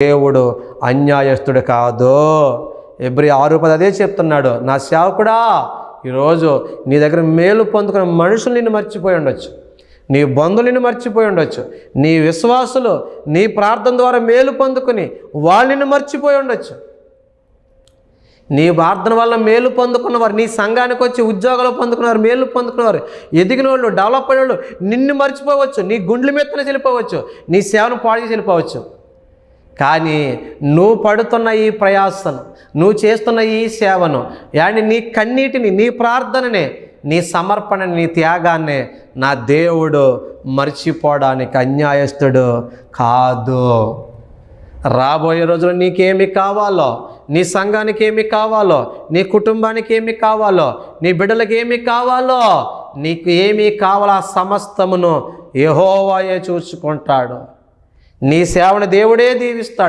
దేవుడు అన్యాయస్తుడు కాదు. ఎబ్రీ 6:10 అదే చెప్తున్నాడు. నా సేవకుడా, ఈరోజు నీ దగ్గర మేలు పొందుకున్న మనుషులు నిన్ను మర్చిపోయి ఉండొచ్చు, నీ బంధువులు నిన్ను మర్చిపోయి ఉండొచ్చు, నీ విశ్వాసులు నీ ప్రార్థన ద్వారా మేలు పొందుకుని వాళ్ళు నిన్ను మర్చిపోయి ఉండొచ్చు. నీ ప్రార్థన వల్ల మేలు పొందుకున్నవారు, నీ సంఘానికి వచ్చి ఉద్యోగాలు పొందుకున్నవారు, మేలు పొందుకున్నవారు, ఎదిగిన వాళ్ళు, డెవలప్ అయిన వాళ్ళు నిన్ను మర్చిపోవచ్చు, నీ గుండెల మెత్తన చెల్లిపోవచ్చు, నీ సేవను పాడు చెల్లిపోవచ్చు. కానీ నువ్వు పడుతున్న ఈ ప్రయాసను, నువ్వు చేస్తున్న ఈ సేవను, yani నీ కన్నీటిని, నీ ప్రార్థనని, నీ సమర్పణని, నీ త్యాగాన్ని నా దేవుడు మర్చిపోవడానికి అన్యాయస్తుడు కాదు. రాబోయే రోజుల్లో నీకేమి కావాలో, నీ సంఘానికి ఏమి కావాలో, నీ కుటుంబానికి ఏమి కావాలో, నీ బిడ్డలకి ఏమి కావాలో, నీకు ఏమి కావాలో ఆ సమస్తమును యెహోవాయే చూసుకుంటాడు. నీ సేవను దేవుడే దీవిస్తాడు.